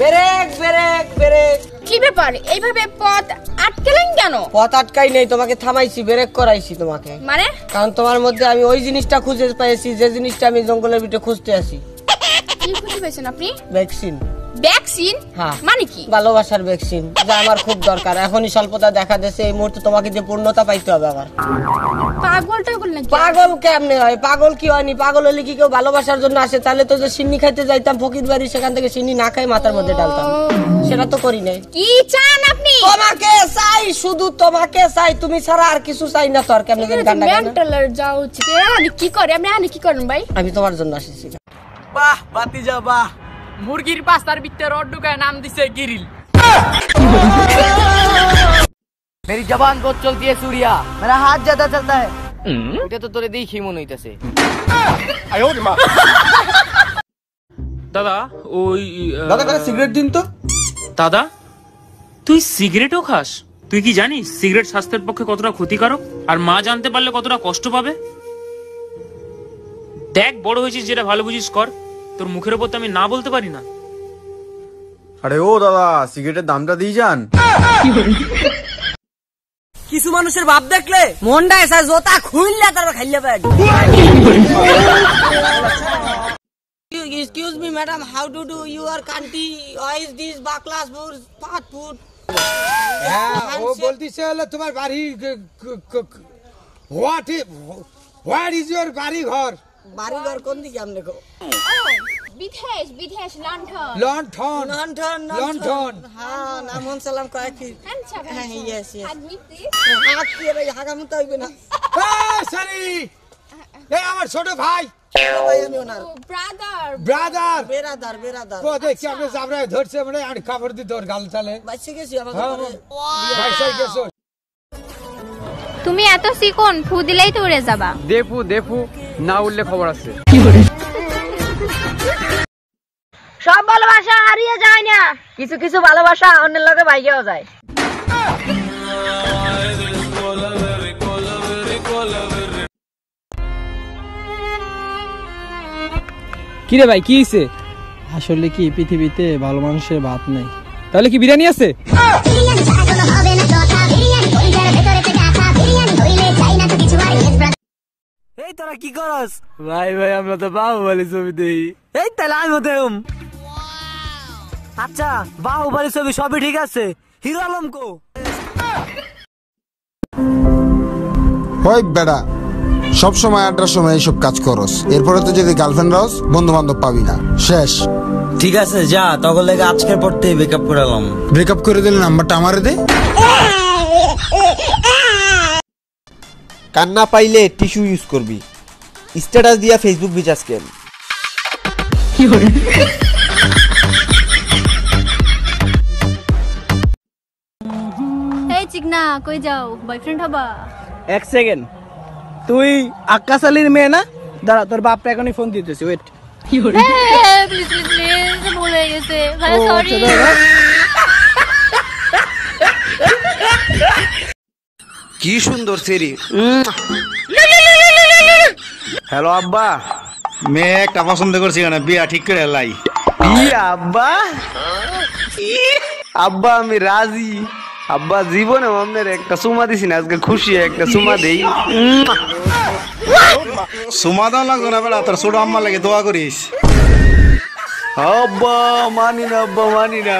Break break break. কি ব্যাপার, এইভাবে পথ আটকেলেন কেন? পথ আটকাই নেই, তোমাকে থামাইছি, ব্রেক করাইছি তোমাকে। মানে? কারণ তোমার মধ্যে আমি ওই জিনিসটা খুঁজে পেয়েছি যে জিনিসটা আমি জঙ্গলের ভিতরে খুঁজতে আসি। কি খুঁজে পেয়েছেন আপনি? ভ্যাকসিন। ভ্যাকসিন? হ্যাঁ। মানে কি? ভালোবাসার ভ্যাকসিন, যা আমার খুব দরকার। এখনই স্বল্পতা দেখা দিয়েছে, এই মুহূর্তে তোমাকে যে পূর্ণতা পাইতে হবে আমার। পাগলটা বললেন? পাগল কেমনে হয়? পাগল কি হয়নি? পাগল হলে কি কেউ ভালোবাসার জন্য আসে? তাহলে তো যে সিন্নি খাইতে যাইতাম ফকির বাড়ি, সেখান থেকে সিন্নি না খাই মাথার মধ্যে ডালতাম, সেটা তো করি নাই। কি চান আপনি? তোমাকে চাই, শুধু তোমাকে চাই, তুমি ছাড়া আর কিছু চাই না। তোর কেমনে জানি গান্ডা গান্ডা মেন্টালের যাও উচিত। আমি কি করি? আপনি কি করেন ভাই? আমি তোমার জন্য আসিছি। বাহ বাতিজা বাহ, মুরগির পাস্তার ভিতরে রড ঢুকায় নাম দিছে গ্রিল। मेरी जबान बहुत चलती है सूर्या, मेरा हाथ ज्यादा चलता है। এটা তো তোরে দেখি মনে হইতাছে। দাদা ওই দাদা কাছে সিগারেট দিন তো। দাদা তুই সিগারেটও খাস? তুই কি জানিস সিগারেট স্বাস্থ্যের পক্ষে কতটা ক্ষতিকারক, আর মা জানতে পারলে কতটা কষ্ট পাবে? দেখ বড় হয়েছিস, যেটা ভালো বুঝিস কর, তোর মুখের ওপর তো আমি না বলতে পারি না। আরে ও দাদা, সিগারেটের দামটা দিয়ে যান। কিছু মানুষের ভাব দেখলে মনটা এসে জোতা খুললে তারপর খাইলে পায়। Excuse me madam, how to do your country? Why is this baklas food, fast food? ও বলতিছে হলো তোমার বাড়ি হোয়াট ইজ ইউর বাড়ি ঘর? বাড়ি ঘর কোন দিকে আমি দেখো? বিদেশ বিদেশ লন্ডন লন্ঠন লন্ঠন লন্ঠন। হ্যাঁ, নাম সালাম কয় কি? হ্যাঁ হ্যাঁ, yes yes। আদমিতে হাত দিয়ে রে হাগামুতা হইবে না। সরি, এই আমার ছোট ভাই, ভাই আমি ওনার ব্রাদার ব্রাদার। বেরাদার বেরাদার। ও দেখি আপনি জাবরায় ধরছে মানে আর কাপড় দিতে ওর গাল চালে। বাইসে গেছি আমার হ্যাঁ, ঘরে। ভাইসাই গেছো। তুমি এত চিকন, ফু দিলেই তো উড়ে যাবা। দেফু দেফু না উঠলে খবর আছে। সব ভালোবাসা হারিয়ে যায় না, কিছু কিছু ভালোবাসা অন্যের লগে ভাইয়াও যায়। কি রে ভাই, কি হইছে? আসলে কি পৃথিবীতে ভালো মানুষের ভাত নেই। তাহলে কি বিরিয়ানি আছে? এই তোরা কি করস? ভাই ভাই আমরা তো বাহুবলী ছবি দেখি। এই তাহলে আমি দেম। আচ্ছা, বাহুবলী ছবি সবই ঠিক আছে, হিরো আলম কো? হয় বেড়া, সব সময় আড্ডার সময় এইসব কাজ করস, এরপরে তো যদি গার্লফ্রেন্ড রাস বন্ধু বান্ধব পাবি না, শেষ। ঠিক আছে যা, তখন লেগে আজকের পর থেকে ব্রেকআপ করালাম। ব্রেকআপ করে দিলে নাম্বারটা আমারে দে। কান্না পাইলে টিস্যু ইউজ করবি, স্ট্যাটাস দিয়া ফেসবুক রিচার্জ কেন। এই চিকনা, কই যাও? বয়ফ্রেন্ড হবা? এক সেকেন্ড, তুই আকাশ আলীর মেয়ে না? দাঁড়া, তোর বাপটা এখনই ফোন দিতেছি, ওয়েট। প্লিজ প্লিজ প্লিজ, ভুল হয়ে গেছে ভাই, সরি। কি সুন্দর সেরি। হ্যালো আব্বা, মেয়ে একটা পছন্দ করছি না, বিয়া ঠিক করে লাই। আব্বা আব্বা আমি রাজি। আব্বা জীবনে আপনার একটা সুমা দিছি না, আজকে খুশি একটা সুমা দেই। সুমা দাও লাগতো না বেলা, তোর ছোট আম্মা লাগে দোয়া করিস। আব্বা মানি না, আব্বা মানি না।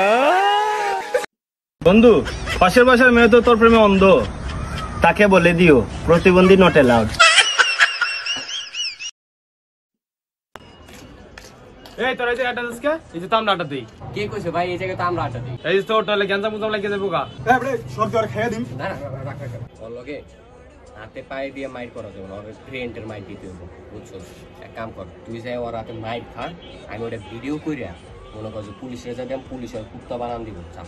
বন্ধু, পাশের বাসার মেয়ে তো তোর প্রেমে অন্ধ, তাকে বলে দিও প্রতিবন্ধী নট অ্যালাউড। এই তোর এই যে অ্যাড্রেস কে? এই যে তাম ডাটা দেই। কে কইছে ভাই এই জায়গায় তো আমরা আটা দিই? এই তো তাহলে গেঞ্জা মুজাম লাগে যাবো গা। এই রে সরকার খেয়ে দিন। না না রাখ রাখ, ওর লগে হাতে পায়ে দিয়ে মাইর করা যাবে না, ওর ফ্রেন্ডের মাইর দিতে হবে, বুঝছস? এক কাম কর, তুই যাই ওর হাতে মাইর খা, আমি ওটা ভিডিও কইরা মনে কর যে পুলিশের যা দেম, পুলিশ ওর কুত্তা বানান দিব। চাপ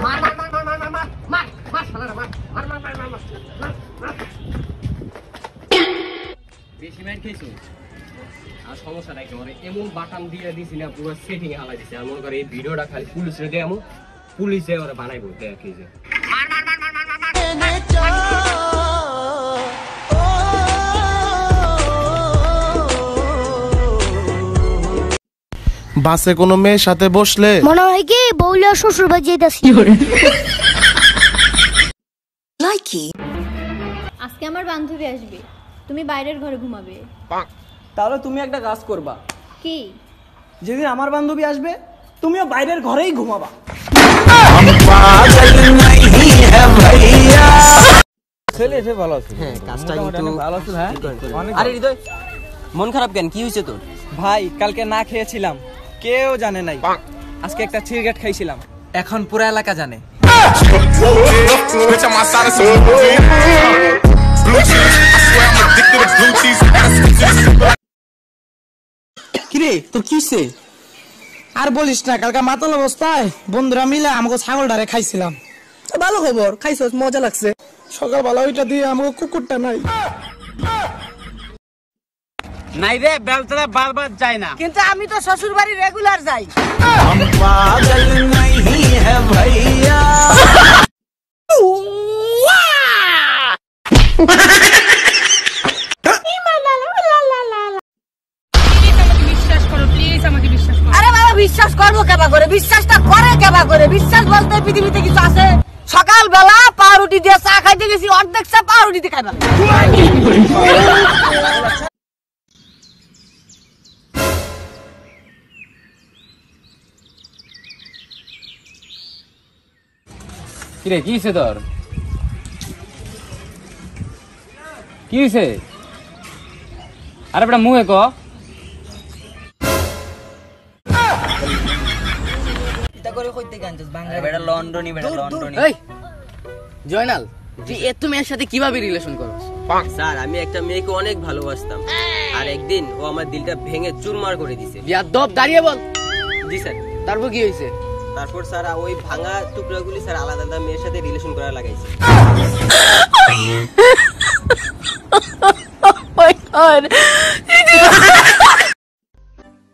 মার মার মার মার মার মার মার মার শালারা মার মার মার মার মার মার। বেশি মাইর খেয়েছো আর সমস্যা নাই, তোমার এমন বাটাম দিয়ে দিছি না, পুরো সেটিং হালাই দিছে। আর মনে করে এই ভিডিওটা খালি পুলিশে দেয়, পুলিশে ওরা বানাইবো, দেখ এই যে বাসে কোনো মেয়ের সাথে বসলে মনে হয় কি বউলিয়া শ্বশুর বাড়ি যাইতাছি। আজকে আমার বান্ধবী আসবে, তুমি বাইরের ঘরে ঘুমাবে। তাহলে তুমি একটা কাজ করবা, কি? যেদিন আমার বান্ধবী আসবে তুমিও বাইরের ঘরেই ঘুমাবা। ছেলে এসে ভালো আছে। হ্যাঁ, কাজটা কিন্তু ভালো আছে ভাই। আরে হৃদয়, মন খারাপ কেন? কি হয়েছে তোর? ভাই কালকে না খেয়েছিলাম, কেউ জানে নাই। আজকে একটা সিগারেট খাইছিলাম, এখন পুরো এলাকা জানে। কিরে তোর কি হয়েছে? আর বলিস না, কালকে মাতাল অবস্থায় বন্ধুরা মিলে আমাকে ছাগল ডারে খাইছিলাম। ভালো খবর, খাইছস, মজা লাগছে। সকালবেলা ওইটা দিয়ে আমাকে কুকুরটা নাই। নাই রে, বেলতলা বারবার যায় না, কিন্তু আমি তো শ্বশুর বাড়ি রেগুলার যাই। আরে বাবা, বিশ্বাস করবো কেবা করে? বিশ্বাসটা করে কেবা করে? বিশ্বাস বলতে পৃথিবীতে কিছু আছে? সকালবেলা পাউরুটি দিয়ে চা খাইতে গেছি, অর্ধেক চা পাউরুটি দিয়ে খাইবা। কিরে কি হয়েছে তোর? কি হয়েছে? আরে বেটা মুহে ক। জয়নাল, তুই এত মেয়ের সাথে কিভাবে রিলেশন করছ? স্যার, আমি একটা মেয়েকে অনেক ভালোবাসতাম, আর একদিন ও আমার দিলটা ভেঙে চুরমার করে দিছে। বিয়াদব, দাঁড়িয়ে বল। জি স্যার। তারপর কি হয়েছে? তারপর স্যার ওই ভাঙা টুকরাগুলি স্যার আলাদা আলাদা মেয়ের সাথে রিলেশন করা লাগাইছে।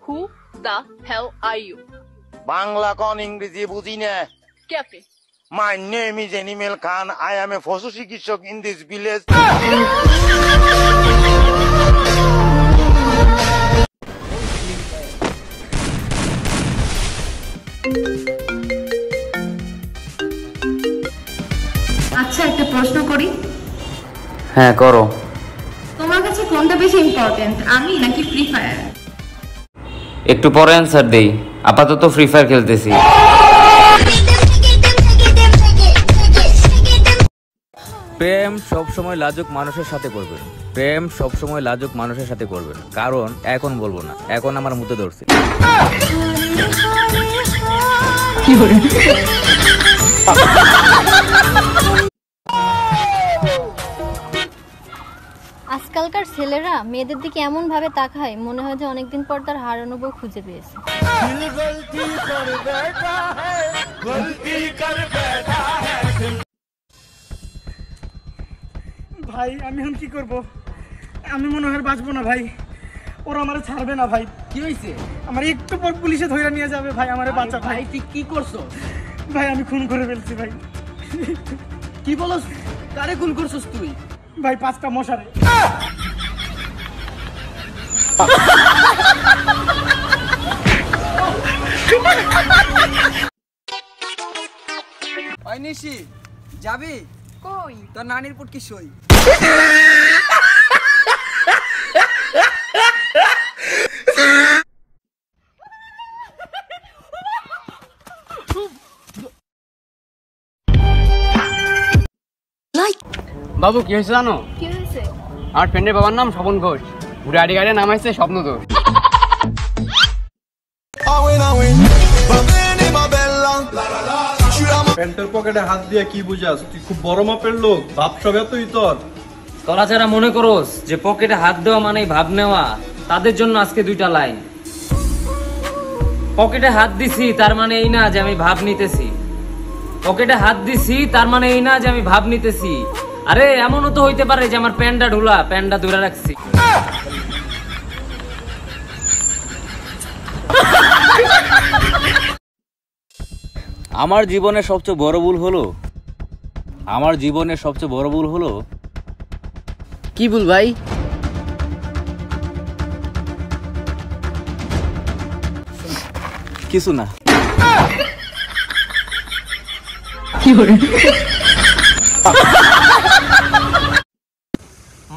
Who the hell are you? Bangla কোন ইংরেজি বুঝি না। Cafe. My name is Animal Khan. I am a পশু চিকিৎসক in this village. আচ্ছা, একটা প্রশ্ন করি। হ্যাঁ করো। তোমার কাছে কোনটা বেশি ইম্পর্টেন্ট, আমি নাকি ফ্রি ফায়ার? একটু পরে অ্যান্সার দেই, আপাতত ফ্রি ফায়ার খেলতেছি। প্রেম সবসময় লাজুক মানুষের সাথে করবেন, প্রেম সবসময় লাজুক মানুষের সাথে করবেন, কারণ এখন বলবো না, এখন আমার মুতে ধরছে। আজকালকার ছেলেরা মেয়েদের দিকে এমন ভাবে তাকায়, মনে হয় যে অনেকদিন পর তার হারানো বউ খুঁজে পেয়েছে। ভাই আমি এখন কি করব? আমি মনে হয় বাঁচবো না ভাই, ওরা আমারে ছাড়বে না ভাই। কি হয়েছে? আমার একটু পর পুলিশে ধরে নিয়ে যাবে ভাই, আমারে বাঁচা ভাই। তুই কি করছো? ভাই আমি খুন করে ফেলছি ভাই। কি বলস? কারে খুন করছস তুই? ভাই 5টা মশারে। ওই নিশি, যাবি কই? তোর নানির পুটকি সই। বাবু কি হয়েছে জানো? কি হয়েছে? আমার ফ্রেন্ডের বাবার নাম স্বপন ঘোষ, ঘুরে আড়ি গাড়ি নাম হয়েছে স্বপ্ন দোষ। প্যান্টের পকেটে হাত দিয়ে কি বুঝাস? তুই খুব বড় মাপের লোক, ভাব সব এতই তোর। তোরা যারা মনে করোস যে পকেটে হাত দেওয়া মানেই ভাব নেওয়া, তাদের জন্য আজকে 2টা লাইন। পকেটে হাত দিছি তার মানে এই না যে আমি ভাব নিতেছি, পকেটে হাত দিছি তার মানে এই না যে আমি ভাব নিতেছি। আরে এমনও তো হইতে পারে যে আমার প্যান্টটা ঢোলা, প্যান্টটা ধরে রাখছি। আমার জীবনের সবচেয়ে বড় ভুল হলো, আমার জীবনের সবচেয়ে বড় ভুল হলো। কি ভুল ভাই? কিছু না।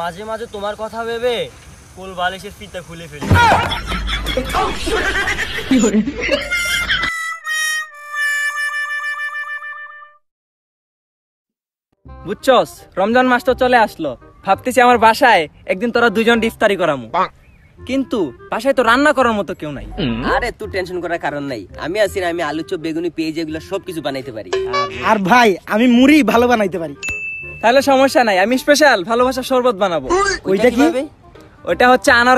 মাঝে মাঝে তোমার কথা ভেবে কোল বালিশের ফিতা খুলে ফেলি। বুঝছস, রমজান মাস তো চলে আসলো, ভাবতেছি আমার বাসায় একদিন তোরা দুজন ইফতারি করামু, কিন্তু বাসায় তো রান্না করার মতো কেউ নাই। আরে তুই টেনশন করার কারণ নাই, আমি আছি না, আমি আলু চপ বেগুনি পেঁয়াজ এগুলো সবকিছু বানাইতে পারি। আর ভাই আমি মুড়ি ভালো বানাইতে পারি। তাহলে সমস্যা নাই, আমি স্পেশাল ভালোবাসার শরবত বানাবো। ওইটা কি? ওইটা হচ্ছে আনার